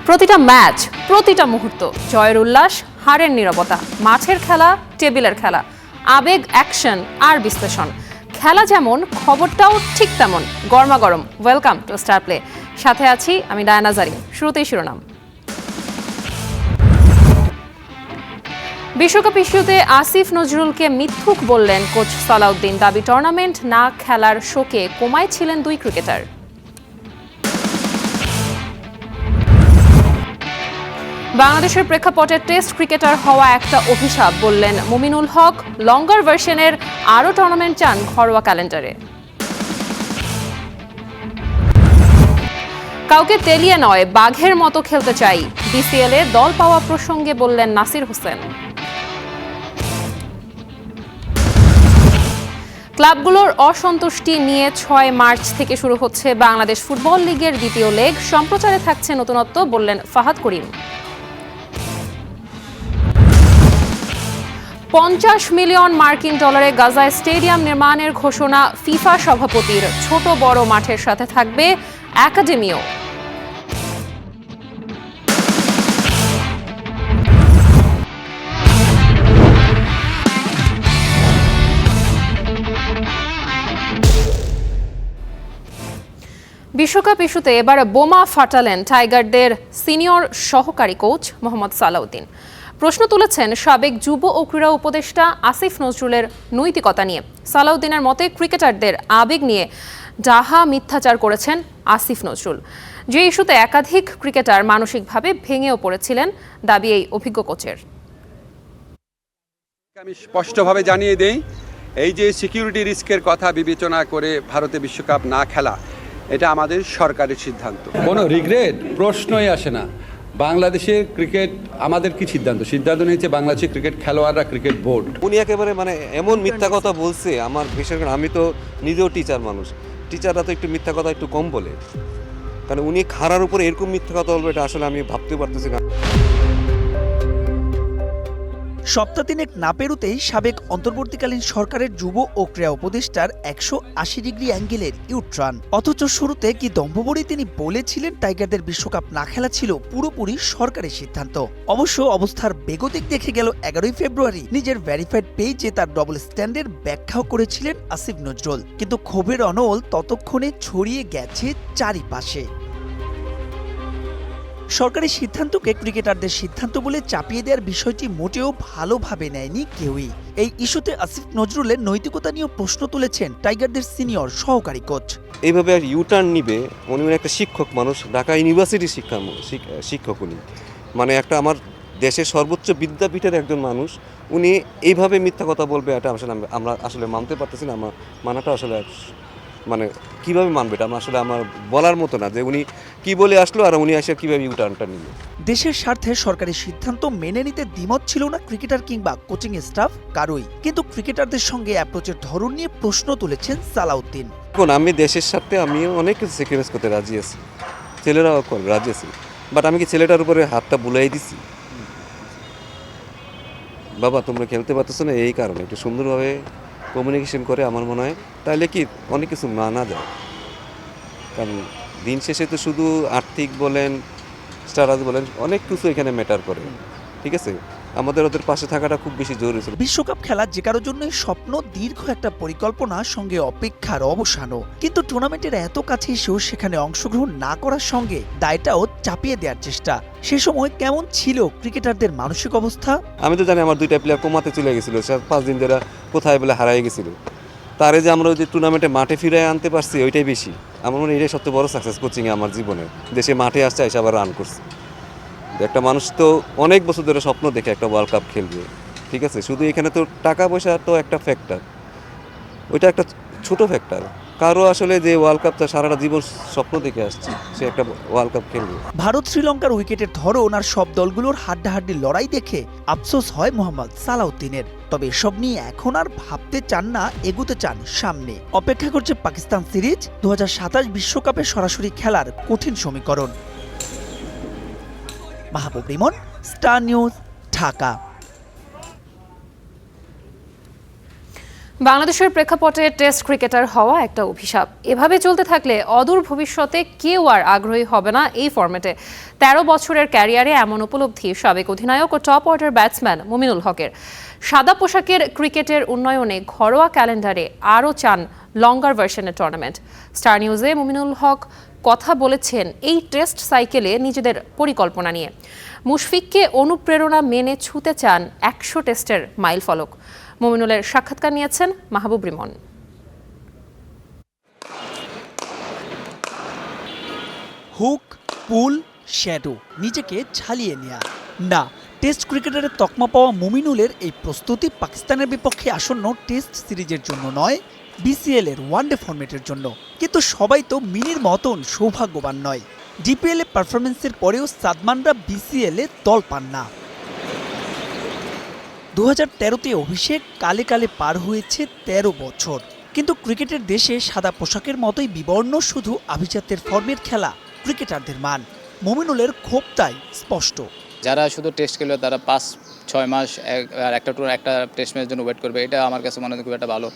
প্রতিটা ম্যাচ, প্রতিটা মুহূর্ত, জয়ের উল্লাস, হারের নীরবতা, মাঠের খেলা, টেবিলের খেলা, আবেগ, অ্যাকশন আর বিশ্লেষণ। খেলা যেমন, খবরটাও ঠিক তেমন গরমাগরম। Welcome to Star Play. সাথে আছি আমি ডায়ানা জারিন। শুরুতেই শিরোনাম। বিশ্বকাপ ইস্যুতে আসিফ নজরুলকে মিথ্যুক বললেন কোচ সালাউদ্দিন। দাবি টুর্নামেন্ট না খেলার শোকে কোমায় ছিলেন দুই ক্রিকেটার। বাংলাদেশের প্রেক্ষাপটে টেস্ট ক্রিকেটার হওয়া একটা অভিশাপ বললেন মুমিনুল হক। লঙ্গার ভার্সনের আরও টুর্নামেন্ট চান ঘরোয়া ক্যালেন্ডারে। কাউকে তেলিয়ে নয়, বাঘের মতো খেলতে চাই, বিসিএলে দল পাওয়া প্রসঙ্গে বললেন নাসির হোসেন। ক্লাবগুলোর অসন্তুষ্টি নিয়ে ৬ মার্চ থেকে শুরু হচ্ছে বাংলাদেশ ফুটবল লিগের দ্বিতীয় লেগ। সম্প্রচারে থাকছে নতুনত্ব, বললেন ফাহাদ করিম। ৫০ মিলিয়ন মার্কিন ডলারে গাজায় স্টেডিয়াম নির্মাণের ঘোষণা ফিফা সভাপতির। ছোট বড় মাঠের সাথে থাকবে একাডেমিও। বিশ্বকাপ ইস্যুতে এবার বোমা ফাটালেন টাইগারদের সিনিয়র সহকারী কোচ মোহাম্মদ সালাউদ্দিন। প্রশ্ন তুলেছেন সাবেক যুব ও ক্রীড়া উপদেষ্টা আসিফ নজরুলের নৈতিকতা নিয়ে। সালাউদ্দিনের মতে ক্রিকেটারদের আবেগ নিয়ে ডাহা মিথ্যাচার করেছেন আসিফ নজরুল। যে ইস্যুতে একাধিক ক্রিকেটার মানসিকভাবে ভেঙেও পড়েছিলেন, দাবি এই অভিজ্ঞ কোচের। আমি স্পষ্টভাবে জানিয়ে দেই, এই যে সিকিউরিটি রিস্কের কথা বিবেচনা করে ভারতে বিশ্বকাপ না খেলা, এটা আমাদের সরকারের সিদ্ধান্ত। কোনো রিগ্রেট প্রশ্নই আসে না। বাংলাদেশের ক্রিকেট আমাদের কি সিদ্ধান্ত নিয়েছে বাংলাদেশের ক্রিকেট খেলোয়াড়রা, ক্রিকেট বোর্ড। উনি একেবারে এমন মিথ্যা কথা বলছে, আমার বিশেষ করে আমি তো নিজেও টিচার মানুষ, টিচাররা তো একটু মিথ্যা কথা একটু কম বলে, কারণ উনি খাড়ার উপরে এরকম মিথ্যা কথা বলবে এটা আসলে আমি ভাবতে পারতেছি না। সপ্তাহ তিনেক না পেরুতেই সাবেক অন্তর্বর্তীকালীন সরকারের যুব ও ক্রীড়া উপদেষ্টার ১৮০ ডিগ্রি অ্যাঙ্গেলের ইউটার্ন। অথচ শুরুতে কি দম্ভবরেই তিনি বলেছিলেন টাইগারদের বিশ্বকাপ না খেলা ছিল পুরোপুরি সরকারের সিদ্ধান্ত। অবশ্য অবস্থার বেগতিক দেখে গেল ১১ ফেব্রুয়ারি নিজের ভেরিফাইড পেজে তার ডবল স্ট্যান্ডের ব্যাখ্যাও করেছিলেন আসিফ নজরুল। কিন্তু ক্ষোভের অনল ততক্ষণে ছড়িয়ে গেছে চারিপাশে। সরকারি সিদ্ধান্তকে ক্রিকেটারদের সিদ্ধান্ত বলে চাপিয়ে দেওয়ার বিষয়টি মোটেও ভালোভাবে নেয়নি কেউই। এই ইস্যুতে আসিফ নজরুলের নৈতিকতা নিয়েও প্রশ্ন তুলেছেন টাইগারদের সিনিয়র সহকারী কোচ। এইভাবে আর ইউটার্ন নিবে, উনি একটা শিক্ষক মানুষ, ঢাকা ইউনিভার্সিটির শিক্ষক উনি, একটা আমার দেশের সর্বোচ্চ বিদ্যাপীঠের একজন মানুষ, উনি এইভাবে মিথ্যা কথা বলবে এটা আসলে আমরা আসলে মানতে পারতেছি না। মানাটা আসলে কিভাবে মানবে এটা আমার বলার মতো না, যে উনি কি বলে আসলো আর উনি এসে কিভাবে ইউটার্নটা নিল। দেশের স্বার্থে সরকারি সিদ্ধান্ত মেনে নিতে দ্বিমত ছিল না ক্রিকেটার কিংবা কোচিং স্টাফ কারোই, কিন্তু ক্রিকেটারদের সঙ্গে অ্যাপ্রোচের ধরন নিয়ে প্রশ্ন তুলেছেন সালাউদ্দিন। এখন আমি দেশের স্বার্থে আমিও অনেক কিছু স্যাক্রিফাইস করতে রাজি আছি, ছেলেরাও রাজি আছে, বাট আমি কি ছেলেটার উপরে হাতটা বুলাই দিছি, বাবা তোমরা খেলতে পারতেছো না, এই কারণে একটু সুন্দরভাবে কমিউনিকেশন করে আমার মনে হয় তাহলে কি অনেক কিছু মানা যায়। কারণ দিন শেষে তো শুধু আর্থিক বলেন, স্টারাজ বলেন, অনেক কিছু এখানে ম্যাটার করে। ঠিক আছে, আমাদের ওদের পাশে থাকাটা খুব বেশি জরুরি ছিল। বিশ্বকাপ খেলা যে কারোর জন্যই স্বপ্ন, দীর্ঘ একটা পরিকল্পনা, সঙ্গে অপেক্ষার অবসানও। কিন্তু টুর্নামেন্টের এত কাছে এসেও সেখানে অংশগ্রহণ না করার সঙ্গে দায়টাও চাপিয়ে দেওয়ার চেষ্টা। সে সময় কেমন ছিল ক্রিকেটারদের মানসিক অবস্থা? আমি তো জানি আমার দুইটা প্লেয়ার কোমাতে চলে গেছিল, 5 দিন ধরে কোথায় বলে হারাই গেছিল। তারে যে আমরা ওই যে টুর্নামেন্টে মাঠে ফিরে আনতে পারছি, ওইটাই বেশি। আমার মনে হয় এটাই সবচেয়ে বড় সাকসেস কোচিংয়ে আমার জীবনে। দেশে মাঠে আসছে, এসে আবার রান করছে। একটা মানুষ তো অনেক বছর ধরে স্বপ্ন দেখে একটা ওয়ার্ল্ড কাপ খেলবে, ঠিক আছে, শুধু এখানে তো টাকা পয়সা তো একটা ফ্যাক্টর, ওইটা একটা ছোট ফ্যাক্টর। কারো আসলে যে ওয়ার্ল্ড কাপটা সারাটা জীবন স্বপ্ন দেখে আসছে, সে একটা ওয়ার্ল্ড কাপ খেলবে। ভারত শ্রীলঙ্কার উইকেটের ধরন আর সব দলগুলোর হাড্ডাহাড্ডি লড়াই দেখে আফসোস হয় মোহাম্মদ সালাউদ্দিনের। তবে এসব নিয়ে এখন আর ভাবতে চান না, এগুতে চান সামনে। অপেক্ষা করছে পাকিস্তান সিরিজ, 2027 বিশ্বকাপে সরাসরি খেলার কঠিন সমীকরণ। মাহবুব রিমন, স্টার নিউজ, ঢাকা। বাংলাদেশের প্রেক্ষাপটে টেস্ট ক্রিকেটার হওয়া একটা অভিশাপ। এভাবে চলতে থাকলে অদূর ভবিষ্যতে কেউ আর আগ্রহী হবে না এই ফরম্যাটে। ১৩ বছরের ক্যারিয়ারে এমন উপলব্ধি সাবেক অধিনায়ক ও টপ অর্ডার ব্যাটসম্যান মুমিনুল হকের। সাদা পোশাকের ক্রিকেটের উন্নয়নে ঘরোয়া ক্যালেন্ডারে আরও চান লঙ্গার ভার্সনের টুর্নামেন্ট। স্টার নিউজে মুমিনুল হক কথা বলেছেন এই টেস্ট সাইকেলে নিজেদের পরিকল্পনা নিয়ে। মুশফিককে অনুপ্রেরণা মেনে ছুঁতে চান ১০০ টেস্টের মাইলফলক। মুমিনুলের সাক্ষাৎকার নিয়েছেন মাহবুব রিমন। হুক, পুল, শ্যাডো, নিজেকে ঝালিয়ে নেয়া না, টেস্ট ক্রিকেটারের তকমা পাওয়া মুমিনুলের এই প্রস্তুতি পাকিস্তানের বিপক্ষে আসন্ন টেস্ট সিরিজের জন্য নয়, বিসিএল এর ওয়ানডে ফরম্যাটের জন্য। কিন্তু সবাই তো মিনির মতন সৌভাগ্যবান নয়। ডিপিএল এ পারফরমেন্সের পরেও সাদমানরা বিসিএল এ দল পান না। 2013-তে অভিষেক, কালে কালে পার হয়েছে 13 বছর। কিন্তু ক্রিকেটের দেশে সাদা পোশাকের মতোই বিবর্ণ শুধু আভিজাত্যের ফর্মের খেলা ক্রিকেটারদের মান। মুমিনুলের ক্ষোভ তাই স্পষ্ট। যারা শুধু টেস্ট খেলবে তারা 5-6 মাস একটা টেস্ট ম্যাচের জন্য ওয়েট করবে, এটা আমার কাছে মনে হয় খুব একটা ভালো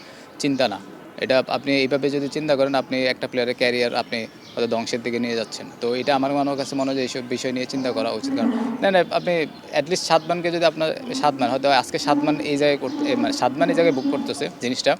চিন্তা না। এটা আপনি এইভাবে যদি চিন্তা করেন, আপনি একটা প্লেয়ারের ক্যারিয়ার আপনি হয়তো ধ্বংসের দিকে নিয়ে যাচ্ছেন। তো এটা আমার কাছে মনে হয় যে এইসব বিষয় নিয়ে চিন্তা করা উচিত। কারণ না আপনি অ্যাটলিস্ট 7 মানকে যদি আপনার 7 মান হয়তো আজকে 7 মান এই জায়গায় মানে 7 মান এই জায়গায় বুক করতেছে জিনিসটা,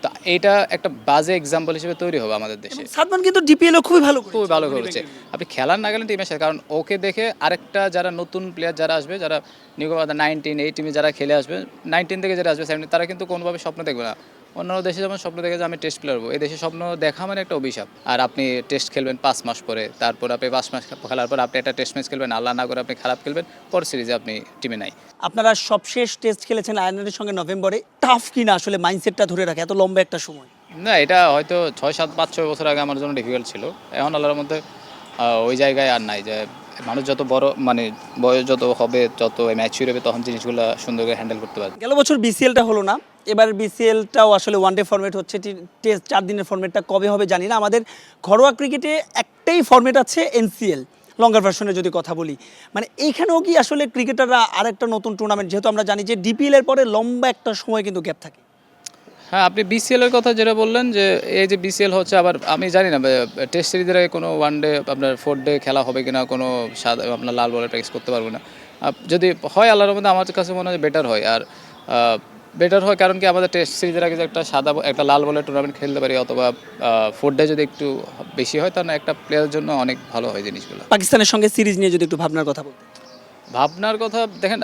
তো এইটা একটা বাজে এক্সাম্পল হিসেবে তৈরি হবে আমাদের দেশে। সাদমান কিন্তু ডিপিএল খুবই ভালো করেছে। আপনি খেলার না গেলেন টিমের সাথে, কারণ ওকে দেখে আরেকটা যারা নতুন প্লেয়ার যারা আসবে, যারা নিউ 19 এই টিমে যারা খেলে আসবে, 19 থেকে যারা আসবে 17, তারা কিন্তু কোনোভাবে স্বপ্ন দেখবে না। অন্যান্য দেশে যেমন স্বপ্ন দেখে যে আমি টেস্ট প্লেয়ার হবো, এই দেশে স্বপ্ন দেখা মানে একটা অভিশাপ। আর আপনি টেস্ট খেলবেন 5 মাস পরে, তারপর আপনি 5 মাস খেলার পর আপনি একটা টেস্ট ম্যাচ খেলবেন, আল্লাহ না করে আপনি খারাপ খেলবেন, পর সিরিজে আপনি টিমে নাই। আপনারা সবশেষ টেস্ট খেলেছেন আয়ারল্যান্ডের সঙ্গে নভেম্বরে। টাফ কিনা আসলে মাইন্ডসেটটা ধরে রাখে এত লম্বা একটা সময়? না, এটা হয়তো 6-7-5-6 বছর আগে আমার জন্য ডিফিকাল্ট ছিল। এখন আল্লাহর মধ্যে ওই জায়গায় আর নাই, যে মানুষ যত বড় মানে বয়স যত হবে, যত ম্যাচিউর হবে, তখন জিনিসগুলো সুন্দর করে হ্যান্ডেল করতে পারবে। গেল বছর বিসিএলটা হলো না, এবার বিসিএলটাও আসলে ওয়ানডে ফরম্যাট হচ্ছে। টেস্ট 4 দিনের ফরম্যাটটা কবে হবে জানি না। আমাদের ঘরোয়া ক্রিকেটে একটাই ফরম্যাট আছে, এনসিএল, লঙ্গার ভার্সনের যদি কথা বলি। মানে এইখানেও কি আসলে ক্রিকেটাররা আরেকটা নতুন টুর্নামেন্ট, যেহেতু আমরা জানি যে ডিপিএল এর পরে লম্বা একটা সময় কিন্তু গ্যাপ থাকে। হ্যাঁ, আপনি বিসিএল এর কথা যেটা বললেন, যে এই যে বিসিএল হচ্ছে, আবার আমি জানি না টেস্ট সিরিজের আগে কোনো ওয়ানডে আপনার 4 ডে খেলা হবে কিনা, কোনো আপনার লাল বলে প্র্যাকটিস করতে পারবো না। যদি হয় আল্লাহর মধ্যে, আমার কাছে মনে হয় বেটার হয়। আর বেটার হয় কারণ কি, আমাদের টেস্ট সিরিজের আগে যে একটা লাল বলের টুর্নামেন্ট খেলতে পারি, অথবা 4 ডে যদি একটু বেশি হয়, তাহলে একটা প্লেয়ারের জন্য অনেক ভালো হয় জিনিসগুলো। পাকিস্তানের সঙ্গে সিরিজ নিয়ে যদি একটু ভাবনার কথা বলতে। ভাবনার কথা দেখেন,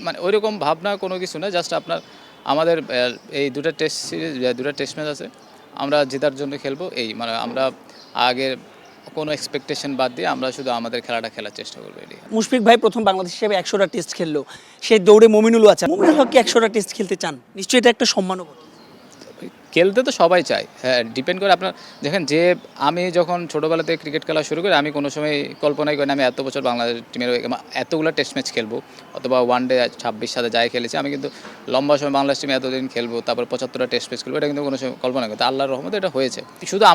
মানে ওইরকম ভাবনা কোনো কিছু না, জাস্ট আমাদের এই 2টা টেস্ট সিরিজ, 2টা টেস্ট ম্যাচ আছে, আমরা জেতার জন্য খেলবো। এই মানে আমরা আগের কোনো এক্সপেকটেশন বাদ দিয়ে আমরা শুধু আমাদের খেলাটা খেলার চেষ্টা করবো। এটি মুশফিক ভাই প্রথম বাংলাদেশ হিসেবে 100টা টেস্ট খেললো, সেই দৌড়ে মুমিনুলও আছে। মুমিনুল হক কি 100টা টেস্ট খেলতে চান? নিশ্চয়ই এটা একটা সম্মানও বটে। খেলতে তো সবাই চায়, হ্যাঁ, ডিপেন্ড করে আপনার। দেখেন, যে আমি যখন ছোটোবেলাতে ক্রিকেট খেলা শুরু করি, আমি কোনো সময় কল্পনাই করি না আমি এত বছর বাংলাদেশ টিমের এতগুলো টেস্ট ম্যাচ খেলবো, অথবা ওয়ানডে 26 সাথে যাই খেলেছি। আমি কিন্তু লম্বা সময় বাংলাদেশ টিমে এতদিন খেলবো, তারপর 75টা টেস্ট ম্যাচ খেলবো, এটা কিন্তু কোনো সময় কল্পনা করতে। আল্লাহর রহমতে এটা হয়েছে। শুধু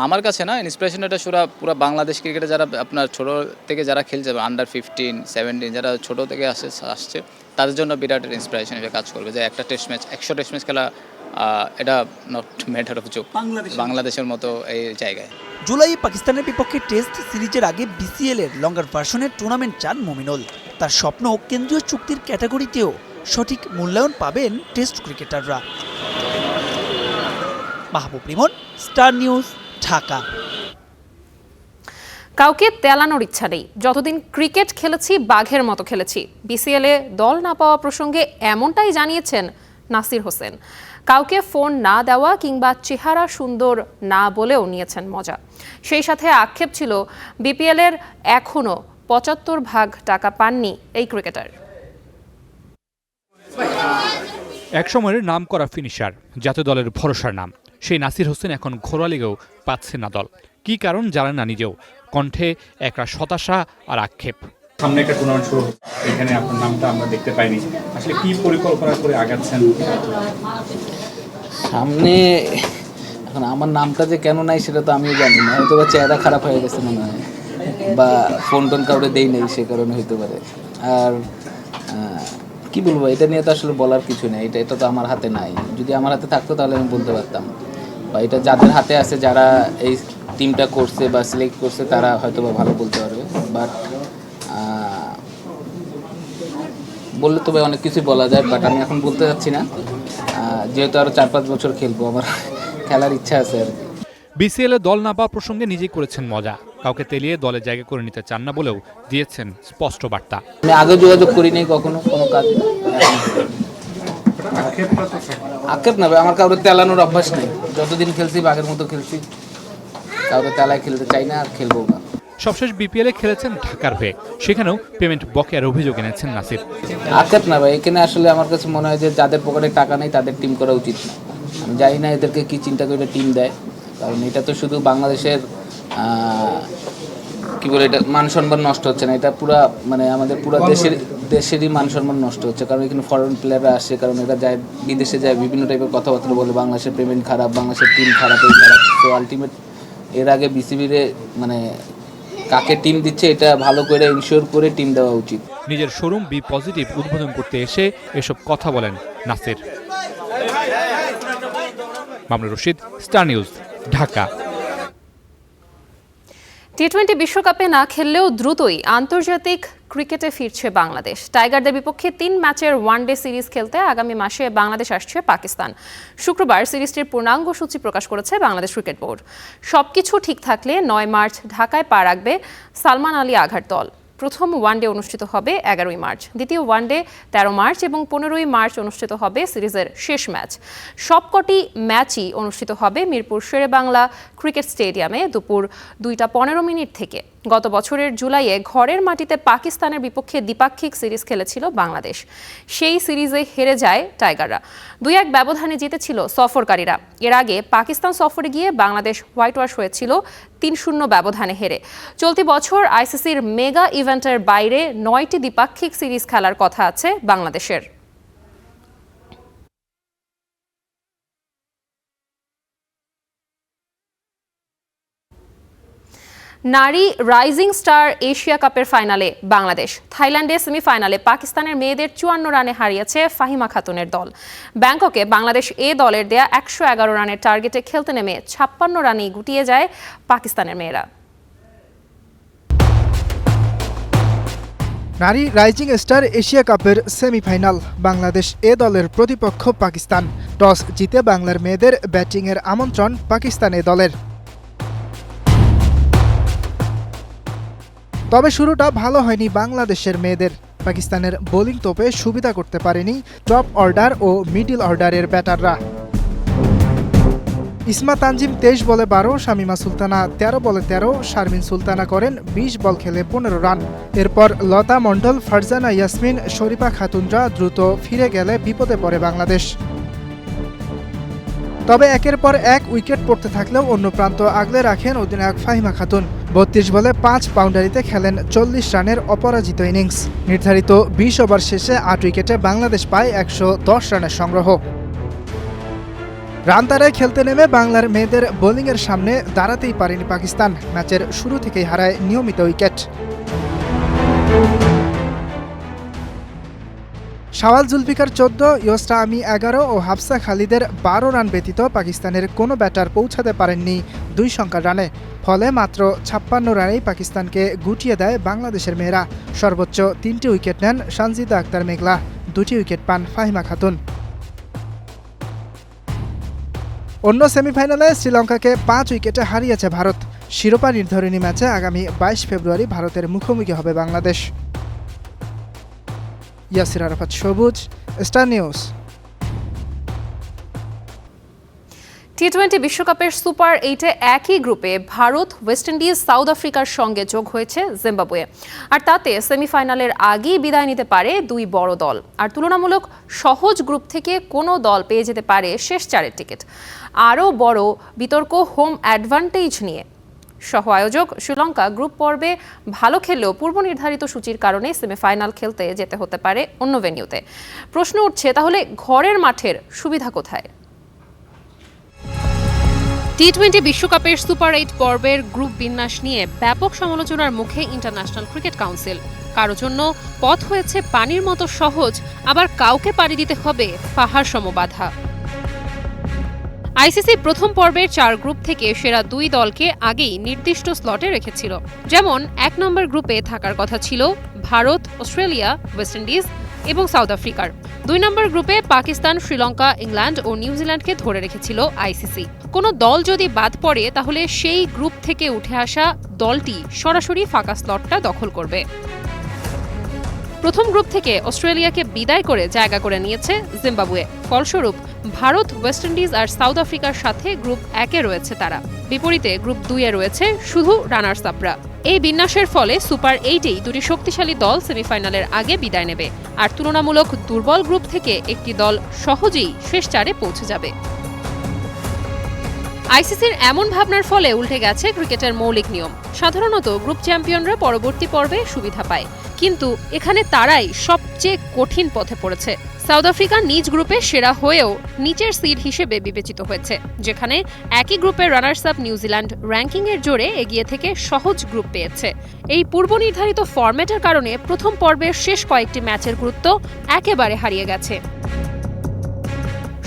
আমার কাছে না, ইন্সপিরেশন এটা পুরো বাংলাদেশ ক্রিকেটে যারা আপনার ছোটো থেকে যারা খেলছে, আন্ডার 15, 17, যারা ছোটো থেকে আসছে, তাদের জন্য বিরাট ইন্সপিরেশন হিসেবে কাজ করবে। যে একটা টেস্ট ম্যাচ, 100 টেস্ট ম্যাচ খেলা, এটা নট ম্যাটার অফ জোক বাংলাদেশের মতো এই জায়গায়। জুলাইয়ে পাকিস্তানের বিপক্ষে টেস্ট সিরিজের আগে বিসিএল এর লঙ্গার ভার্সনের টুর্নামেন্ট চান মুমিনুল। তার স্বপ্ন, কেন্দ্রীয় চুক্তির ক্যাটাগরিতেও সঠিক মূল্যায়ন পাবেন টেস্ট ক্রিকেটাররা। মাহবুব রিমন, স্টার নিউজ, ঢাকা। কাউকে তেলানোর ইচ্ছা নেই। যতদিন ক্রিকেট খেলেছি বাঘের মতো খেলেছি। বিসিএলে দল না পাওয়া প্রসঙ্গে এমনটাই জানিয়েছেন নাসির হোসেন। কাউকে ফোন না দেওয়া কিংবা চেহারা সুন্দর না বলেও নিয়েছেন মজা। সেই সাথে আক্ষেপ ছিল বিপিএলের এখনও 75% টাকা পাননি এই ক্রিকেটার। একসময়ের নাম করা ফিনিশার, জাতীয় দলের ভরসার নাম, সেই নাসির হোসেন এখন ঘরোয়া লিগেও পাচ্ছে না দল। কি কারণ জানেন না নিজেও। কণ্ঠে একটা হতাশা আর আক্ষেপ। সামনে একটা টুর্নামেন্ট শুরু, এখানে আপনার নামটা আমরা দেখতে পাইনি। আসলে কি পরিকল্পনা করে আগাচ্ছেন সামনে? এখন আমার নামটা যে কেন নাই সেটা তো আমিও জানি না। হয়তো বা চেহারা খারাপ হয়ে গেছে মনে হয়, বা ফোন টোন কাউরে দেই নেই, সে কারণে হইতে পারে। আর কি বলবো, এটা নিয়ে তো আসলে বলার কিছু নেই। এটা তো আমার হাতে নাই। যদি আমার হাতে থাকতো তাহলে আমি বলতে পারতাম, বা এটা যাদের হাতে আছে, যারা এই টিমটা করছে বা সিলেক্ট করছে, তারা হয়তো বা ভালো বলতে পারবে। বাট বললে তবে অনেক কিছুই বলা যায়, বাট আমি এখন বলতে চাচ্ছি না, যেহেতু আরও 4-5 বছর খেলবো, আমার খেলার ইচ্ছা আছে আর কি। বিসিএলে দল না পাওয়া প্রসঙ্গে নিজেই করেছেন মজা, কাউকে তেলিয়ে দলে জায়গা করে নিতে চান না বলেও দিয়েছেন স্পষ্ট বার্তা। আমি আগে যোগাযোগ করিনি কখনো কোনো কাজ। আক্ষেপ না ভাই, আমার কাউরে তেলানোর অভ্যাস নেই। যতদিন খেলছি বাঘের মতো খেলছি, কাউরে তেলায় খেলতে চাই না আর খেলবো না। সবশেষ বিপিএলে খেলেছেন ঢাকার হয়ে, সেখানেও পেমেন্ট বকেয়ার অভিযোগ এনেছেন নাসির। আক্ষেপ না ভাই, এখানে আসলে আমার কাছে মনে হয় যে যাদের পকেটে টাকা নেই তাদের টিম করা উচিত না। আমি জানি না এদেরকে কি চিন্তা করে টিম দেয়, কারণ এটা তো শুধু বাংলাদেশের কি বলে, এটা মান সম্মান নষ্ট হচ্ছে না, এটা পুরা মানে আমাদের পুরো দেশেরই মান সম্মান নষ্ট হচ্ছে। কারণ এখানে ফরেন প্লেয়াররা আসে, কারণ এরা যায় বিদেশে যায়, বিভিন্ন টাইপের কথাবার্তা বলে, বাংলাদেশের পেমেন্ট খারাপ, বাংলাদেশের টিম খারাপ, এই খারাপ। তো আলটিমেট এর আগে বিসিবিরে মানে কাকে টিম দিচ্ছে এটা ভালো করে ইনশিওর করে টিম দেওয়া উচিত। নিজের শোরুম বি পজিটিভ উদ্বোধন করতে এসে এসব কথা বলেন নাসির। Mamunur Rashid, Star News, Dhaka. টি-20 বিশ্বকাপে না খেললেও দ্রুতই আন্তর্জাতিক ক্রিকেটে ফিরছে বাংলাদেশ। টাইগারদের বিপক্ষে 3 ম্যাচের ওয়ানডে সিরিজ খেলতে আগামী মাসে বাংলাদেশ আসছে পাকিস্তান। শুক্রবার সিরিজটির পূর্ণাঙ্গ সূচি প্রকাশ করেছে বাংলাদেশ ক্রিকেট বোর্ড। সবকিছু ঠিক থাকলে 9 মার্চ ঢাকায় পা রাখবে সালমান আলী আঘার দল। প্রথম ওয়ানডে অনুষ্ঠিত হবে 11ই মার্চ, দ্বিতীয় ওয়ানডে 13 মার্চ এবং 15ই মার্চ অনুষ্ঠিত হবে সিরিজের শেষ ম্যাচ। সবকটি ম্যাচই অনুষ্ঠিত হবে মিরপুর শেরেবাংলা ক্রিকেট স্টেডিয়ামে দুপুর 2:15 থেকে। গত বছরের জুলাইয়ে ঘরের মাটিতে পাকিস্তানের বিপক্ষে দ্বিপাক্ষিক সিরিজ খেলেছিল বাংলাদেশ। সেই সিরিজে হেরে যায় টাইগাররা। 2-1 ব্যবধানে জিতেছিল সফরকারীরা। এর আগে পাকিস্তান সফরে গিয়ে বাংলাদেশ হোয়াইট ওয়াশ হয়েছিল 3-0 ব্যবধানে হেরে। চলতি বছর আইসিসির মেগা ইভেন্টের বাইরে 9টি দ্বিপাক্ষিক সিরিজ খেলার কথা আছে বাংলাদেশের। নারী রাইজিং স্টার এশিয়া কাপের ফাইনালে বাংলাদেশ। থাইল্যান্ডে সেমিফাইনালে পাকিস্তানের মেয়েদের 54 রানে হারিয়েছে ফাহিমা খাতুনের দল। ব্যাংককে বাংলাদেশ এ দলের দেয়া 111 রানের টার্গেটে খেলতে নেমে 56 রানেই গুটিয়ে যায় পাকিস্তানের মেয়েরা। নারী রাইজিং স্টার এশিয়া কাপের সেমিফাইনাল, বাংলাদেশ এ দলের প্রতিপক্ষ পাকিস্তান। টস জিতে বাংলার মেয়েদের ব্যাটিংয়ের আমন্ত্রণ পাকিস্তান এ দলের। তবে শুরুটা ভালো হয়নি বাংলাদেশের মেয়েদের। পাকিস্তানের বোলিং তোপে সুবিধা করতে পারেনি টপ অর্ডার ও মিডল অর্ডারের ব্যাটাররা। ইসমা তানজিম 23 বলে 12, শামিমা সুলতানা 13 বলে 13, শারমিন সুলতানা করেন 20 বল খেলে 15 রান। এরপর লতা মণ্ডল, ফারজানা ইয়াসমিন, শরীফা খাতুনরা দ্রুত ফিরে গেলে বিপদে পড়ে বাংলাদেশ। তবে একের পর এক উইকেট পড়তে থাকলেও অন্য প্রান্ত আগলে রাখেন অধিনায়ক ফাহিমা খাতুন। 32 বলে 5 বাউন্ডারিতে খেলেন 40 রানের অপরাজিত ইনিংস। নির্ধারিত 20 ওভার শেষে 8 উইকেটে বাংলাদেশ পায় 110 রানের সংগ্রহ। রান তাড়ায় খেলতে নেমে বাংলার মেয়েদের বোলিংয়ের সামনে দাঁড়াতেই পারেনি পাকিস্তান। ম্যাচের শুরু থেকেই হারায় নিয়মিত উইকেট। শাওয়াল জুলফিকার 14, ইয়োসরা আমি 11 ও হাফসা খালিদের 12 রান ব্যতীত পাকিস্তানের কোনো ব্যাটার পৌঁছাতে পারেননি 2 সংখ্যার রানে। ফলে মাত্র 56 রানেই পাকিস্তানকে গুটিয়ে দেয় বাংলাদেশের মেয়েরা। সর্বোচ্চ 3টি উইকেট নেন সানজিদা আক্তার মেঘলা, 2টি উইকেট পান ফাহিমা খাতুন। অন্য সেমিফাইনালে শ্রীলঙ্কাকে 5 উইকেটে হারিয়েছে ভারত। শিরোপা নির্ধারণী ম্যাচে আগামী 22 ফেব্রুয়ারি ভারতের মুখোমুখি হবে বাংলাদেশ। ইয়াসির আরাফাত সবুজ, স্টার নিউজ। টি-20 বিশ্বকাপের সুপার 8-এ একই গ্রুপে ভারত, ওয়েস্ট ইন্ডিজ, সাউথ আফ্রিকার সঙ্গে যোগ হয়েছে জিম্বাবুয়ে। আর তাতে সেমিফাইনালের আগেই বিদায় নিতে পারে 2 বড় দল। আর তুলনামূলক সহজ গ্রুপ থেকে কোনো দল পেয়ে যেতে পারে শেষ 4-এর টিকিট। আরও বড় বিতর্ক হোম অ্যাডভান্টেজ নিয়ে। সহ আয়োজক শ্রীলঙ্কা গ্রুপ পর্বে ভালো খেললেও পূর্ব নির্ধারিত সূচির কারণে সেমিফাইনাল খেলতে যেতে হতে পারে অন্য ভেন্যুতে। প্রশ্ন উঠছে, তাহলে ঘরের মাঠের সুবিধা কোথায়? টি-20 বিশ্বকাপের সুপার 8 পর্বের গ্রুপ বিন্যাস নিয়ে ব্যাপক সমালোচনার মুখে ইন্টারন্যাশনাল ক্রিকেট কাউন্সিল। কারো জন্য পথ হয়েছে পানির মতো সহজ, আবার কাউকে পাড়ি দিতে হবে পাহাড় সম বাধা। আইসিসি প্রথম পর্বের 4 গ্রুপ থেকে সেরা 2 দলকে আগেই নির্দিষ্ট স্লটে রেখেছিল। যেমন 1 নম্বর গ্রুপে থাকার কথা ছিল ভারত, অস্ট্রেলিয়া, ওয়েস্ট ইন্ডিজ এবং সাউথ আফ্রিকার। 2 নম্বর গ্রুপে পাকিস্তান, শ্রীলঙ্কা, ইংল্যান্ড ও নিউজিল্যান্ডকে ধরে রেখেছিল আইসিসি। কোনো দল যদি বাদ পড়ে তাহলে সেই গ্রুপ থেকে উঠে আসা দলটি সরাসরি ফাঁকা স্লটটা দখল করবে। প্রথম গ্রুপ থেকে অস্ট্রেলিয়াকে বিদায় করে জায়গা করে নিয়েছে জিম্বাবুয়ে। ফলস্বরূপ ভারত, ওয়েস্ট ইন্ডিজ আর সাউথ আফ্রিকার সাথে গ্রুপ 1-এ রয়েছে তারা। বিপরীতে গ্রুপ 2-এ রয়েছে শুধু রানার্স আপরা। এই বিন্যাসের ফলে সুপার 8-এই দুটি শক্তিশালী দল সেমিফাইনালের আগে বিদায় নেবে, আর তুলনামূলক দুর্বল গ্রুপ থেকে একটি দল সহজেই শেষ 4-এ পৌঁছে যাবে। আইসিসির এমন ভাবনার ফলে উল্টে গেছে ক্রিকেটের মৌলিক নিয়ম। সাধারণত গ্রুপ চ্যাম্পিয়নরা পরবর্তী পর্বে সুবিধা পায়, কিন্তু এখানে তারাই সবচেয়ে কঠিন পথে পড়েছে। সাউথ আফ্রিকা নিজ গ্রুপে সেরা হয়েও নিচের সিড হিসেবে বিবেচিত হয়েছে, যেখানে একই গ্রুপের রানার্স আপ নিউজিল্যান্ড র্যাঙ্কিংয়ের জোরে এগিয়ে থেকে সহজ গ্রুপ পেয়েছে। এই পূর্ব নির্ধারিত ফরম্যাটের কারণে প্রথম পর্বের শেষ কয়েকটি ম্যাচের গুরুত্ব একেবারে হারিয়ে গেছে।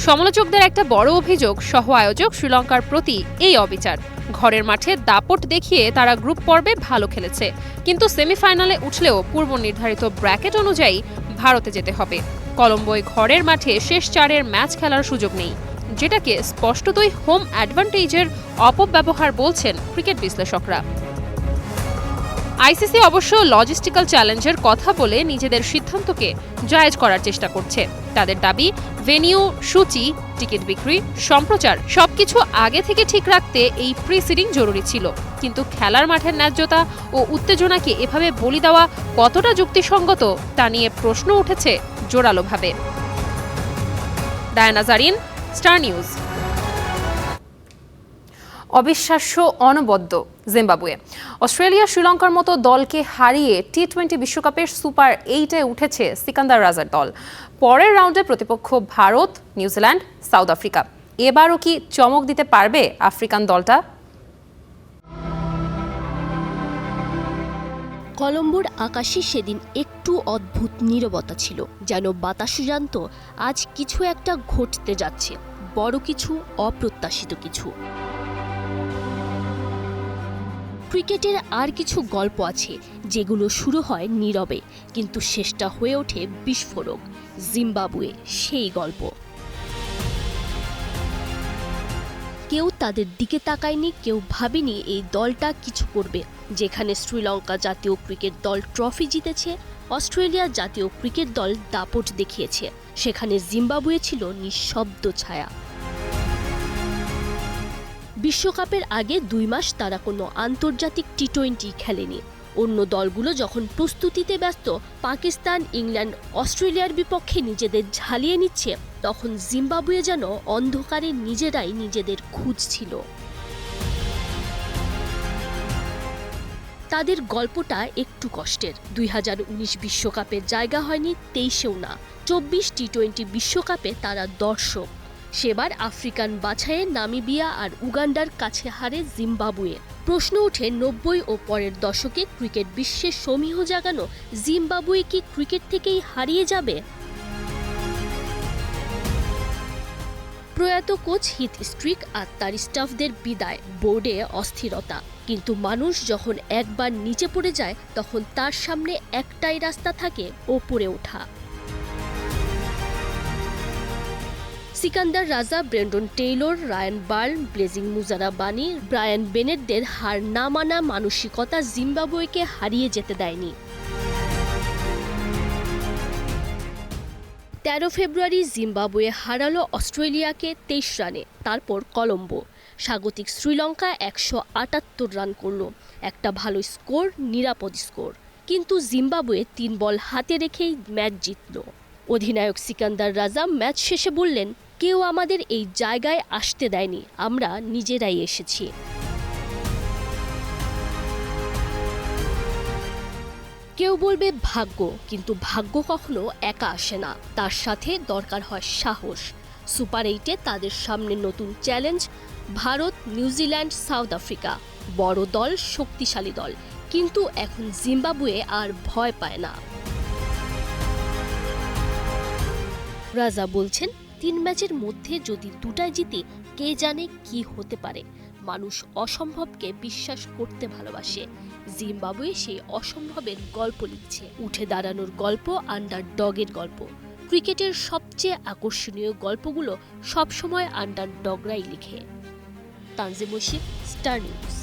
সমালোচকদের একটা বড় অভিযোগ সহ আয়োজক শ্রীলঙ্কার প্রতি এই অবিচার। ঘরের মাঠে দাপট দেখিয়ে তারা গ্রুপ পর্বে ভালো খেলেছে, কিন্তু সেমিফাইনালে উঠলেও পূর্ব নির্ধারিত ব্র্যাকেট অনুযায়ী ভারতে যেতে হবে। কলম্বোয় ঘরের মাঠে শেষ 4-এর ম্যাচ খেলার সুযোগ নেই, যেটাকে স্পষ্টতই হোম অ্যাডভান্টেজের অপব্যবহার বলছেন ক্রিকেট বিশ্লেষকরা। আইসিসি অবশ্য লজিস্টিক্যাল চ্যালেঞ্জের কথা বলে নিজেদের সিদ্ধান্তকে জায়েজ করার চেষ্টা করছে। তাদের দাবি, ভেনিউ, সূচি, টিকিট বিক্রি, সম্প্রচার সবকিছু আগে থেকে ঠিক রাখতে এই প্রিসিডিং জরুরি ছিল। কিন্তু খেলার মাঠের ন্যায্যতা ও উত্তেজনাকে এভাবে বলি দেওয়া কতটা যুক্তিসঙ্গত তা নিয়ে প্রশ্ন উঠেছে জোরালোভাবে। Diana Zarin, Star News. অবিশ্বাস্য, অনবদ্য জিম্বাবুয়ে। অস্ট্রেলিয়া, শ্রীলঙ্কার মতো দলকে হারিয়ে টি-20 বিশ্বকাপের সুপার 8-এ উঠেছে সিকান্দার রাজার দল। পরের রাউন্ডে প্রতিপক্ষ ভারত, নিউজিল্যান্ড, সাউথ আফ্রিকা। এবারও কি চমক দিতে পারবে আফ্রিকান দলটা? কলম্বোর আকাশে সেদিন একটু অদ্ভুত নীরবতা ছিল, যেন বাতাস জানত আজ কিছু একটা ঘটতে যাচ্ছে, বড় কিছু, অপ্রত্যাশিত কিছু। ক্রিকেটের আর কিছু গল্প আছে যেগুলো শুরু হয় নীরবে, কিন্তু শেষটা হয়ে ওঠে বিস্ফোরক। জিম্বাবুয়ে সেই গল্প। কেউ তাদের দিকে তাকায়নি, কেউ ভাবেনি এই দলটা কিছু করবে। যেখানে শ্রীলঙ্কা জাতীয় ক্রিকেট দল ট্রফি জিতেছে, অস্ট্রেলিয়া জাতীয় ক্রিকেট দল দাপট দেখিয়েছে, সেখানে জিম্বাবুয়ে ছিল নিঃশব্দ ছায়া। বিশ্বকাপের আগে 2 মাস তারা কোনো আন্তর্জাতিক টি-20 খেলেনি। অন্য দলগুলো যখন প্রস্তুতিতে ব্যস্ত, পাকিস্তান, ইংল্যান্ড, অস্ট্রেলিয়ার বিপক্ষে নিজেদের ঝালিয়ে নিচ্ছে, তখন জিম্বাবুয়ে যেন অন্ধকারে নিজেরাই নিজেদের খুঁজছিল। তাদের গল্পটা একটু কষ্টের। 2019 বিশ্বকাপে জায়গা হয়নি, 23-এও না। 24 টি-20 বিশ্বকাপে তারা দর্শক। সেবার আফ্রিকান বাছাইয়ে নামিবিয়া আর উগান্ডার কাছে হারে জিম্বাবুয়ে। প্রশ্ন ওঠে, 90 ও পরের দশকে ক্রিকেট বিশ্বে সমীহ জাগানো জিম্বাবুয়ে কি ক্রিকেট থেকেই হারিয়ে যাবে? প্রয়াত কোচ হিথ স্ট্রিক আর তার স্টাফদের বিদায়, বোর্ডে অস্থিরতা। কিন্তু মানুষ যখন একবার নিচে পড়ে যায়, তখন তার সামনে একটাই রাস্তা থাকে, ওপরে ওঠা। Sikandar Raza, Brendan Taylor, Ryan Burl, Blessing Muzarabani, Brian বেনেটদের হার না মানা মানসিকতা জিম্বাবুয়েকে হারিয়ে যেতে দেয়নি। 13 ফেব্রুয়ারি জিম্বাবুয়ে হারালো অস্ট্রেলিয়াকে 23 রানে। তারপর কলম্বো। স্বাগতিক শ্রীলঙ্কা 178 রান করল। একটা ভালো স্কোর, নিরাপদ স্কোর। কিন্তু জিম্বাবুয়ে 3 বল হাতে রেখেই ম্যাচ জিতল। অধিনায়ক সিকান্দার রাজা ম্যাচ শেষে বললেন, কেউ আমাদের এই জায়গায় আসতে দেয়নি, আমরা নিজেরাই এসেছি। কেউ বলবে ভাগ্য, কিন্তু ভাগ্য কখনো একা আসে না, তার সাথে দরকার হয় সাহস। সুপার 8-এ তাদের সামনে নতুন challenge, Bharat, New Zealand, south Africa. বড় দল, শক্তিশালী দল, কিন্তু এখন জিম্বাবুয়ে আর ভয় পায় না। রাজা বলছেন 3 ম্যাচের মধ্যে যদি 2টাই জিতে কে জানে কি হতে পারে। মানুষ অসম্ভবকে বিশ্বাস করতে ভালোবাসে। জিম্বাবুয়ে সেই অসম্ভবের গল্প লিখছে, উঠে দাঁড়ানোর গল্প, আন্ডারডগের গল্প। ক্রিকেটের সবচেয়ে আকর্ষণীয় গল্পগুলো সবসময় আন্ডারডগরাই লিখে। Tanzim Mushik, Star News.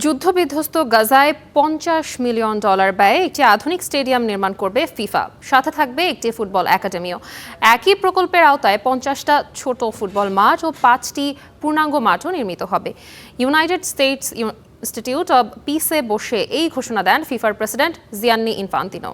যুদ্ধবিধ্বস্ত গাজায় $50 মিলিয়ন ব্যয়ে একটি আধুনিক স্টেডিয়াম নির্মাণ করবে ফিফা। সাথে থাকবে একটি ফুটবল একাডেমিও। একই প্রকল্পের আওতায় 50টা ছোট ফুটবল মাঠ ও 5টি পূর্ণাঙ্গ মাঠও নির্মিত হবে। ইউনাইটেড স্টেটস ইনস্টিটিউট অব পিসে বসে এই ঘোষণা দেন ফিফার প্রেসিডেন্ট জিয়ান্নি ইনফান্তিনো।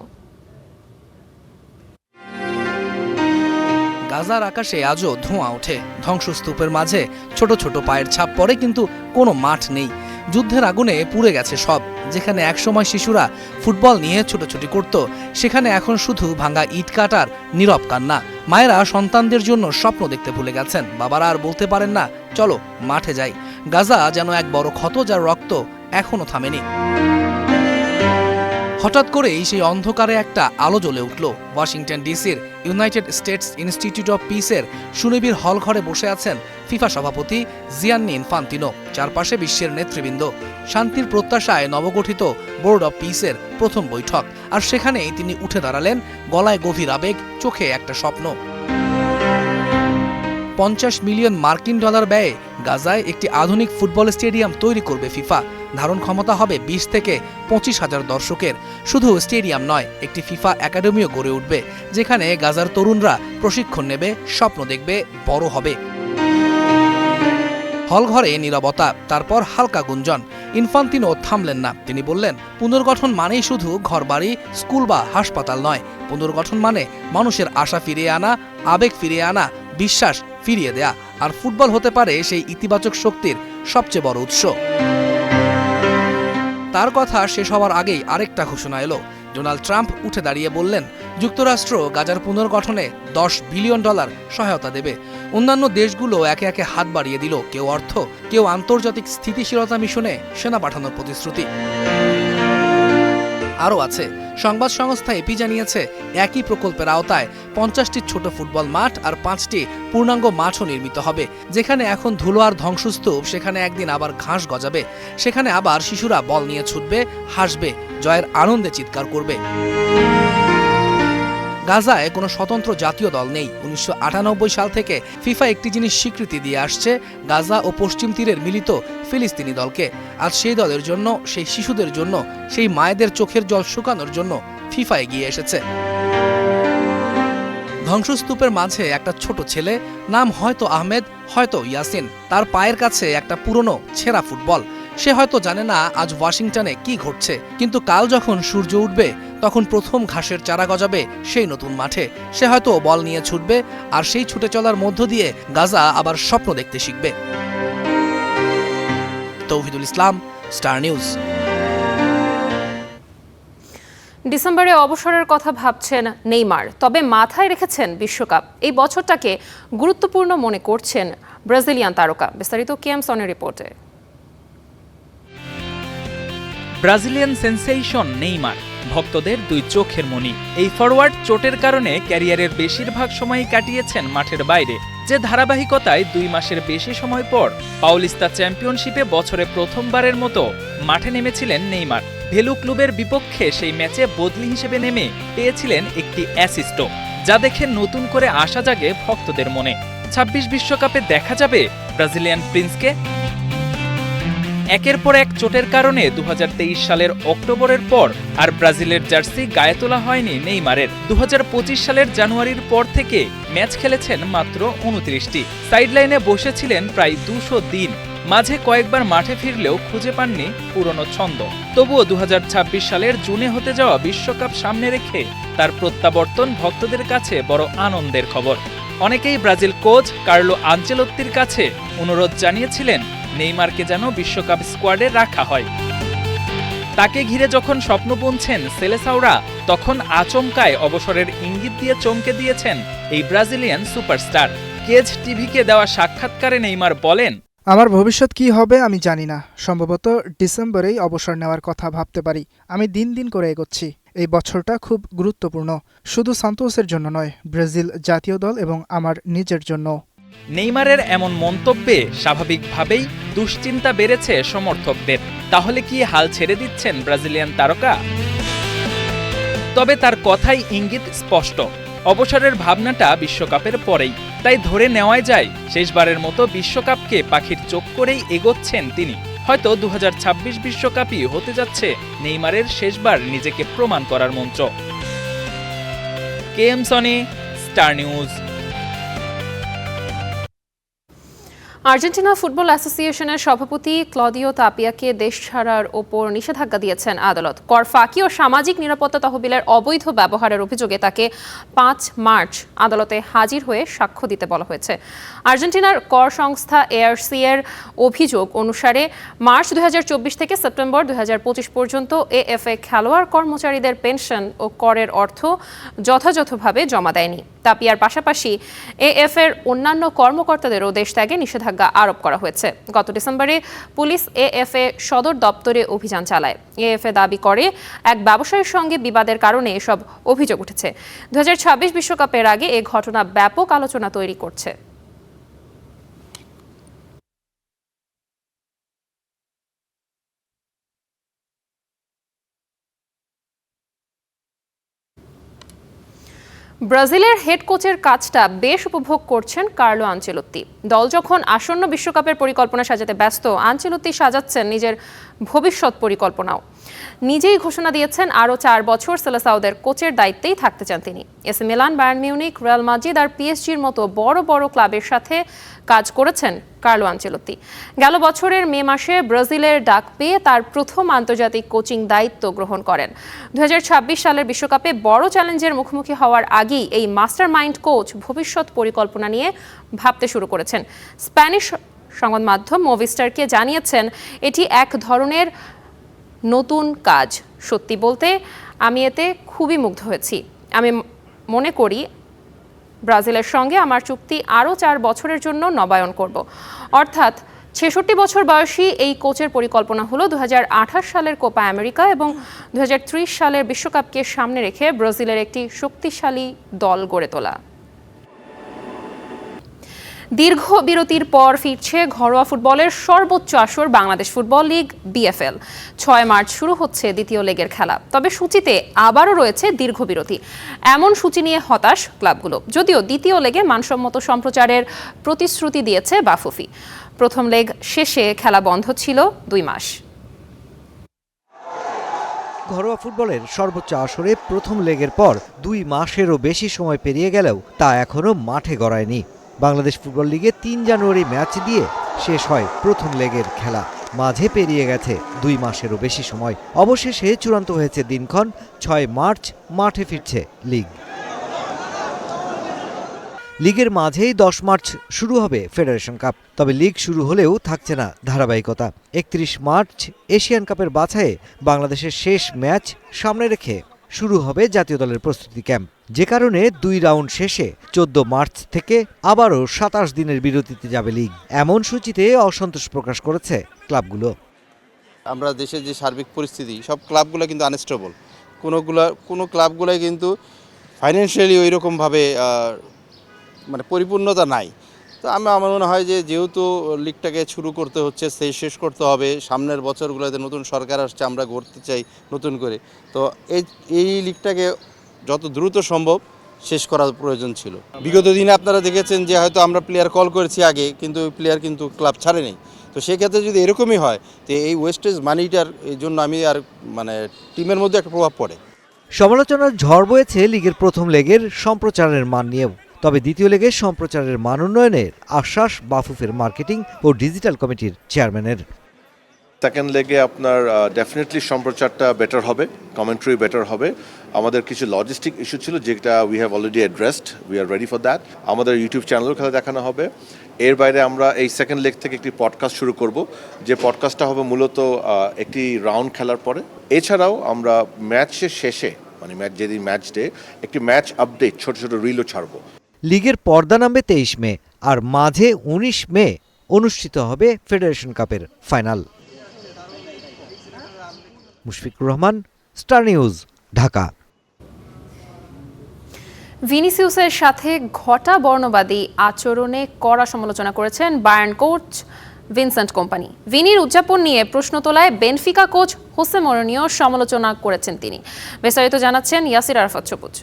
গাজার আকাশে আজও ধোঁয়া ওঠে, ধ্বংসস্তূপের মাঝে ছোট ছোট পায়ের ছাপ পড়ে, কিন্তু কোনো মাঠ নেই। যুদ্ধের আগুনে পুড়ে গেছে সব। যেখানে একসময় শিশুরা ফুটবল নিয়ে ছোটাছুটি করত, সেখানে এখন শুধু ভাঙা ইট কাটার নীরব কান্না। মায়েরা সন্তানদের জন্য স্বপ্ন দেখতে ভুলে গেছেন, বাবারা আর বলতে পারেন না চলো মাঠে যাই। গাজা যেন এক বড় ক্ষত, যার রক্ত এখনো থামেনি। হঠাৎ করেই সেই অন্ধকারে একটা আলো জ্বলে উঠল। ওয়াশিংটন ডিসির ইউনাইটেড স্টেটস ইনস্টিটিউট অব পিসের সুনিবিড় হল ঘরে বসে আছেন ফিফা সভাপতি জিয়ান্নি ইনফান্তিনো। চারপাশে বিশ্বের নেতৃবৃন্দ। শান্তির প্রত্যাশায় নবগঠিত বোর্ড অব পিসের প্রথম বৈঠক, আর সেখানেই তিনি উঠে দাঁড়ালেন, গলায় গভীর আবেগ, চোখে একটা স্বপ্ন। $50 মিলিয়ন ব্যয়ে গাজায় একটি আধুনিক ফুটবল স্টেডিয়াম তৈরি করবে ফিফা। ধারণ ক্ষমতা হবে 20 থেকে 25,000 দর্শকের। শুধু স্টেডিয়াম নয়, একটি ফিফা একাডেমিও গড়ে উঠবে, যেখানে গাজার তরুণরা প্রশিক্ষণ নেবে, স্বপ্ন দেখবে, বড় হবে। হলঘরে নীরবতা, তারপর হালকা গুঞ্জন। ইনফান্তিনো থামলেন না। তিনি বললেন, পুনর্গঠন মানেই শুধু ঘরবাড়ি, স্কুল বা হাসপাতাল নয়। পুনর্গঠন মানে মানুষের আশা ফিরিয়ে আনা, আবেগ ফিরিয়ে আনা, বিশ্বাস ফিরিয়ে দেয়া। আর ফুটবল হতে পারে সেই ইতিবাচক শক্তির সবচেয়ে বড় উৎস। তার কথা শেষ হওয়ার আগেই আরেকটা ঘোষণা এলো। ডোনাল্ড ট্রাম্প উঠে দাঁড়িয়ে বললেন, যুক্তরাষ্ট্র গাজার পুনর্গঠনে $10 বিলিয়ন সহায়তা দেবে। অন্যান্য দেশগুলো একে একে হাত বাড়িয়ে দিল, কেউ অর্থ, কেউ আন্তর্জাতিক স্থিতিশীলতা মিশনে সেনা পাঠানোর প্রতিশ্রুতি। আরও আছে, সংবাদ সংস্থা এপি জানিয়েছে একই প্রকল্পের আওতায় 50টি ছোট ফুটবল মাঠ আর 5টি পূর্ণাঙ্গ মাঠও নির্মিত হবে। যেখানে এখন ধুলো আর ধ্বংসস্তূপ, সেখানে একদিন আবার ঘাস গজাবে। সেখানে আবার শিশুরা বল নিয়ে ছুটবে, হাসবে, জয়ের আনন্দে চিৎকার করবে। গাজায় কোনো স্বতন্ত্র জাতীয় দল নেই। 1998 সাল থেকে ফিফা একটি জিনিস স্বীকৃতি দিয়ে আসছে, গাজা ও পশ্চিম তীরের মিলিত ফিলিস্তিনি দলকে। আজ সেই দলের জন্য, সেই শিশুদের জন্য, সেই মায়েদের চোখের জল শুকানোর জন্য ফিফা এগিয়ে এসেছে। ধ্বংসস্তূপের মাঝে একটা ছোট ছেলে, নাম হয়তো আহমেদ, হয়তো ইয়াসিন। তার পায়ের কাছে একটা পুরনো ছেঁড়া ফুটবল। সে হয়তো জানে না আজ ওয়াশিংটনে কি ঘটছে, কিন্তু কাল যখন সূর্য উঠবে, তখন প্রথম ঘাসের চারা গজাবে সেই নতুন মাঠে। সে হয়তো বল নিয়ে ছুটবে, আর সেই ছুটে চলার মধ্য দিয়ে গাজা আবার স্বপ্ন দেখতে শিখবে। তৌহিদুল ইসলাম, স্টার নিউজ। ডিসেম্বরে অবসরের কথা ভাবছেন নেইমার, তবে মাথায় রেখেছেন বিশ্বকাপ। এই বছরটাকে গুরুত্বপূর্ণ মনে করছেন ব্রাজিলিয়ান তারকা। বিস্তারিত কেএম সনের রিপোর্টে। ব্রাজিলিয়ান সেন্সেশন নেইমার ভক্তদের দুই চোখের মণি। এই ফরওয়ার্ড চোটের কারণে ক্যারিয়ারের বেশিরভাগ সময়ই কাটিয়েছেন মাঠের বাইরে। যে ধারাবাহিকতায় 2 মাসের বেশি সময় পর পাউলিস্তা চ্যাম্পিয়নশিপে বছরে প্রথমবারের মতো মাঠে নেমেছিলেন নেইমার। ভেলু ক্লুবের বিপক্ষে সেই ম্যাচে বদলি হিসেবে নেমে পেয়েছিলেন একটি অ্যাসিস্টও, যা দেখে নতুন করে আশা জাগে ভক্তদের মনে। 26 বিশ্বকাপে দেখা যাবে ব্রাজিলিয়ান প্রিন্সকে। একের পর এক চোটের কারণে 2023 সালের অক্টোবরের পর আর ব্রাজিলের জার্সি গায়ে তোলা হয়নি নেইমারের। 2025 সালের জানুয়ারির পর থেকে ম্যাচ খেলেছেন মাত্র 29টি। সাইডলাইনে বসেছিলেন প্রায় 200 দিন। মাঝে কয়েকবার মাঠে ফিরলেও খুঁজে পাননি পুরনো ছন্দ। তবুও 2026 সালের জুনে হতে যাওয়া বিশ্বকাপ সামনে রেখে তার প্রত্যাবর্তন ভক্তদের কাছে বড় আনন্দের খবর। অনেকেই ব্রাজিল কোচ কার্লো আনচেলোত্তির কাছে অনুরোধ জানিয়েছিলেন নেইমারকে যেন বিশ্বকাপ স্কোয়াডে রাখা হয়। তাকে ঘিরে যখন স্বপ্ন বুনছেন সেলেসাওরা, তখন আচমকায় অবসরের ইঙ্গিত দিয়ে চমকে দিয়েছেন এই ব্রাজিলিয়ান সুপারস্টার। কেজ টিভিকে দেওয়া সাক্ষাৎকারে নেইমার বলেন, আমার ভবিষ্যৎ কি হবে আমি জানি না। সম্ভবত ডিসেম্বরেই অবসর নেওয়ার কথা ভাবতে পারি। আমি দিন দিন করে এগোচ্ছি। এই বছরটা খুব গুরুত্বপূর্ণ, শুধু সান্তোসের জন্য নয়, ব্রাজিল জাতীয় দল এবং আমার নিজের জন্য। নেইমারের এমন মন্তব্যে স্বাভাবিকভাবেই দুশ্চিন্তা বেড়েছে সমর্থকদের। তাহলে কি হাল ছেড়ে দিচ্ছেন ব্রাজিলিয়ান তারকা? তবে তার কথাই ইঙ্গিত স্পষ্ট, অবসরের ভাবনাটা বিশ্বকাপের পরেই। তাই ধরে নেওয়াই যায় শেষবারের মতো বিশ্বকাপকে পাখির চোখ করেই এগোচ্ছেন তিনি। হয়তো 2026 বিশ্বকাপই হতে যাচ্ছে নেইমারের শেষবার নিজেকে প্রমাণ করার মঞ্চ। KM Sony, star news. Argentina football অ্যাসোসিয়েশনের সভাপতি ক্লদিও তাপিয়াকে দেশ ছাড়ার ওপর নিষেধাজ্ঞা দিয়েছেন আদালত। কর ফাঁকি ও সামাজিক নিরাপত্তা তহবিলের অবৈধ ব্যবহারের অভিযোগে তাকে 5 মার্চ আদালতে হাজির হয়ে সাক্ষ্য দিতে বলা হয়েছে। আর্জেন্টিনার কর সংস্থা এআরসি এর অভিযোগ অনুসারে মার্চ 2024 থেকে সেপ্টেম্বর 2025 পর্যন্ত এএফএ খেলোয়াড় কর্মচারীদের পেনশন ও করের অর্থ যথাযথভাবে জমা দেয়নি। তাপিয়ার পাশাপাশি এএফএর অন্যান্য কর্মকর্তাদেরও দেশ ত্যাগে নিষেধাজ্ঞা আরোপ করা হয়েছে। গত ডিসেম্বরে পুলিশ এএফএ সদর দপ্তরে অভিযান চালায়। এএফএ দাবি করে এক ব্যবসায়ীর সঙ্গে বিবাদের কারণে এসব অভিযোগ উঠেছে। 2026 বিশ্বকাপের আগে এ ঘটনা ব্যাপক আলোচনা তৈরি করছে। ব্রাজিলের হেড কোচের কাজটা বেশ উপভোগ করছেন কার্লো আনচেলত্তি। দল যখন আসন্ন বিশ্বকাপের পরিকল্পনা সাজাতে ব্যস্ত, আনচেলত্তি সাজাচ্ছেন নিজের ভবিষ্যৎ পরিকল্পনাও। নিজেই ঘোষণা দিয়েছেন আরও 4 বছর সেলেসাওদের কোচের দায়িত্বেই থাকতে চান তিনি। AC Milan, Bayern Munich, Real Madrid আর পিএসজির মতো বড় বড় ক্লাবের সাথে কাজ করেছেন কার্লো আনচেলত্তি। গেল বছরের মে মাসে ব্রাজিলের ডাক পেয়ে তার প্রথম আন্তর্জাতিক কোচিং দায়িত্ব গ্রহণ করেন। 2026 সালের বিশ্বকাপে বড় চ্যালেঞ্জের মুখোমুখি হওয়ার আগেই এই মাস্টার মাইন্ড কোচ ভবিষ্যৎ পরিকল্পনা নিয়ে ভাবতে শুরু করেছেন। স্প্যানিশ সংবাদ মাধ্যম মুভিস্টারকে জানিয়েছেন এটি এক ধরনের নতুন কাজ। সত্যি বলতে আমি এতে খুবই মুগ্ধ হয়েছি। আমি মনে করি ব্রাজিলের সঙ্গে আমার চুক্তি আরও 4 বছরের জন্য নবায়ন করব। অর্থাৎ 66 বছর বয়সী এই কোচের পরিকল্পনা হলো 2028 সালের কোপা আমেরিকা এবং 2030 সালের বিশ্বকাপকে সামনে রেখে ব্রাজিলের একটি শক্তিশালী দল গড়ে তোলা। দীর্ঘ বিরতির পর ফিরছে ঘরোয়া ফুটবলের সর্বোচ্চ আসর Bangladesh football league BFL. 6 March শুরু হচ্ছে দ্বিতীয় লেগের খেলা। তবে সূচিতে আবারও রয়েছে দীর্ঘ বিরতি। এমন সূচি নিয়ে হতাশ ক্লাবগুলো, যদিও দ্বিতীয় লেগে মানসম্মত সম্প্রচারের প্রতিশ্রুতি দিয়েছে বাফুফি। প্রথম লেগ শেষে খেলা বন্ধ ছিল 2 মাস। ঘরোয়া ফুটবলের সর্বোচ্চ আসরে প্রথম লেগের পর 2 মাসেরও বেশি সময় পেরিয়ে গেলেও তা এখনও মাঠে গড়ায়নি। বাংলাদেশ ফুটবল লিগে 3 জানুয়ারি ম্যাচ দিয়ে শেষ হয় প্রথম লেগের খেলা। মাঝে পেরিয়ে গেছে 2 মাসেরও বেশি সময়। অবশেষে চূড়ান্ত হয়েছে দিনক্ষণ। 6 মার্চ মাঠে ফিরছে লিগ। লিগের মাঝেই 10 মার্চ শুরু হবে ফেডারেশন কাপ। তবে লিগ শুরু হলেও থাকছে না ধারাবাহিকতা। 31 মার্চ এশিয়ান কাপের বাছাইয়ে বাংলাদেশের শেষ ম্যাচ সামনে রেখে শুরু হবে জাতীয় দলের প্রস্তুতি ক্যাম্প, যে কারণে 2 রাউন্ড শেষে 14 মার্চ থেকে আবারও 27 দিনের বিরতিতে যাবে লিগ। এমন সূচিতে অসন্তোষ প্রকাশ করেছে ক্লাবগুলো। আমরা দেশের যে সার্বিক পরিস্থিতি, সব ক্লাবগুলো কিন্তু আনস্টেবল। কোনো ক্লাবগুলোই কিন্তু ফাইন্যান্সিয়ালি ওই রকমভাবে মানে পরিপূর্ণতা নাই। তো আমার মনে হয় যে যেহেতু লিগটাকে শুরু করতে হচ্ছে, শেষ করতে হবে, সামনের বছরগুলোতে নতুন সরকার আসছে, আমরা গড়তে চাই নতুন করে, তো এই লিগটাকে যত দ্রুত সম্ভব শেষ করার প্রয়োজন ছিল। বিগত দিনে আপনারা দেখেছেন যে হয়তো আমরা প্লেয়ার কল করেছি আগে, কিন্তু ওই প্লেয়ার কিন্তু ক্লাব ছাড়ে নেই। তো সেক্ষেত্রে যদি এরকমই হয়, তো এই ওয়েস্টেজ মানিটার এই জন্য আমি আর মানে টিমের মধ্যে একটা প্রভাব পড়ে। সমালোচনার ঝড় বয়েছে লিগের প্রথম লেগের সম্প্রচারের মান নিয়েও। তবে দ্বিতীয় লেগের সম্প্রচারের মান উন্নয়নের আশ্বাস বাফুফের মার্কেটিং ও ডিজিটাল কমিটির চেয়ারম্যানের। সেকেন্ড লেগে আপনার ডেফিনেটলি সম্প্রচারটা বেটার হবে, কমেন্ট্রি বেটার হবে। আমাদের কিছু লজিস্টিক ইস্যু ছিল যেটা we have already addressed, we are ready for that. আমাদের ইউটিউব চ্যানেলেও খেলা দেখানো হবে। এর বাইরে আমরা এই সেকেন্ড লেগ থেকে একটি পডকাস্ট শুরু করব, যে পডকাস্টটা হবে মূলত একটি রাউন্ড খেলার পরে। এছাড়াও আমরা ম্যাচের শেষে, মানে যেদিন ম্যাচ ডে, একটি ম্যাচ আপডেট ছোট ছোট রিলও ছাড়বো। লিগের পর্দা নামবে 23 মে, আর মাঝে 19 মে অনুষ্ঠিত হবে ফেডারেশন কাপের final. Mushfiqur Rahman, Star News, Dhaka. ভিনিসিয়াসের সাথে ঘটা বর্ণবাদী আচরণে কড়া সমালোচনা করেছেন বায়ার্ন কোচ ভিনসেন্ট কম্পানি। ভিনির উদযাপন নিয়ে প্রশ্ন তোলায় বেনফিকা কোচ হোসে মরিনিও সমালোচনা করেছেন তিনি। বিস্তারিত জানাচ্ছেন ইয়াসির আরাফাত সবুজ।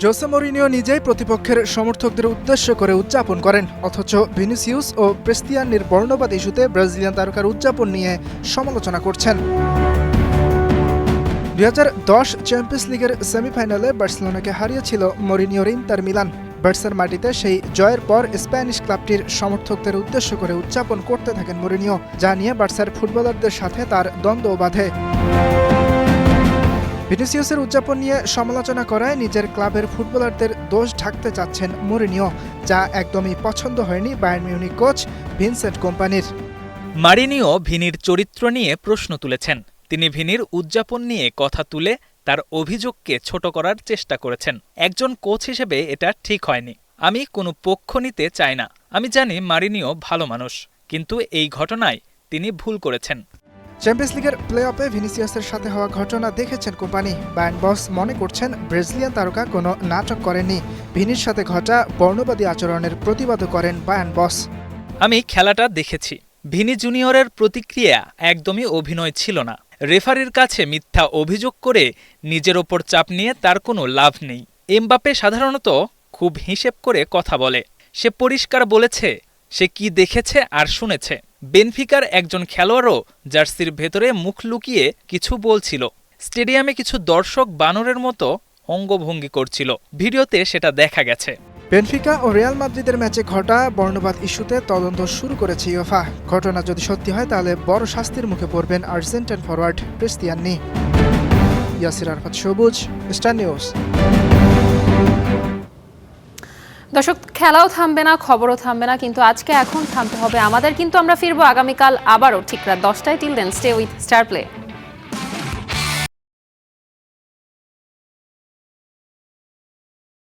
জোসে মরিনিও নিজেই প্রতিপক্ষের সমর্থকদের উদ্দেশ্য করে উদযাপন করেন, অথচ ভিনিসিয়াস ও প্রেস্তিয়ানির বর্ণবাদ ইস্যুতে ব্রাজিলিয়ান তারকার উদযাপন নিয়ে সমালোচনা করছেন। 2010 চ্যাম্পিয়ন্স লিগের সেমিফাইনালে বার্সেলোনাকে হারিয়েছিল মরিনিওর ইন্টার মিলান। বার্সার মাটিতে সেই জয়ের পর স্প্যানিশ ক্লাবটির সমর্থকদের উদ্দেশ্য করে উদযাপন করতে থাকেন মরিনিও, যা নিয়ে বার্সার ফুটবলারদের সাথে তার দ্বন্দ্ব বাধে। ভিনিসিয়াসের উদযাপন নিয়ে সমালোচনা করায় নিজের ক্লাবের ফুটবলারদের দোষ ঢাকতে চাচ্ছেন মরিনিও, যা একদমই পছন্দ হয়নি বায়ার্ন মিউনিখ কোচ ভিনসেন্ট কম্পানির। মারিনিও ভিনির চরিত্র নিয়ে প্রশ্ন তুলেছেন। তিনি ভিনির উদযাপন নিয়ে কথা তুলে তার অভিযোগকে ছোট করার চেষ্টা করেছেন। একজন কোচ হিসেবে এটা ঠিক হয়নি। আমি কোনো পক্ষ নিতে চাই না। আমি জানি মারিনিও ভালো মানুষ, কিন্তু এই ঘটনায় তিনি ভুল করেছেন। চ্যাম্পিয়ন্স লিগের প্লে অফে ভিনিসিয়াসের সাথে হওয়া ঘটনা দেখেছেন কোম্পানি। বায়ার্ন বস মনে করছেন ব্রাজিলিয়ান তারকা কোনো নাটক করেননি। ভিনির সাথে ঘটা বর্ণবাদী আচরণের প্রতিবাদও করেন বায়ার্ন বস। আমি খেলাটা দেখেছি। ভিনি জুনিয়রের প্রতিক্রিয়া একদমই অভিনয় ছিল না। রেফারির কাছে মিথ্যা অভিযোগ করে নিজের ওপর চাপ নিয়ে তার কোনো লাভ নেই। এমবাপ্পে সাধারণত খুব হিসেব করে কথা বলে। সে পরিষ্কার বলেছে সে কি দেখেছে আর শুনেছে। বেনফিকার একজন খেলোয়াড়ও জার্সির ভেতরে মুখ লুকিয়ে কিছু বলছিল। স্টেডিয়ামে কিছু দর্শক বানরের মতো অঙ্গভঙ্গি করছিল। ভিডিওতে সেটা দেখা গেছে। বেনফিকা ও রিয়াল মাদ্রিদের ম্যাচে ঘটা বর্ণবাদ ইস্যুতে তদন্ত শুরু করেছে ইউফা। ঘটনা যদি সত্যি হয় তাহলে বড় শাস্তির মুখে পড়বেন আর্জেন্টাইন ফরওয়ার্ড প্রেস্তিয়ানি। ইয়াসির আরাফাত সবুজ, স্টার নিউজ। দর্শক, খেলাও থামবে না, খবরও থামবে না, কিন্তু আজকে এখন থামতে হবে আমাদের। কিন্তু আমরা ফিরবো আগামীকাল আবারও ঠিক রাত 10টায়। Till then stay with Star play.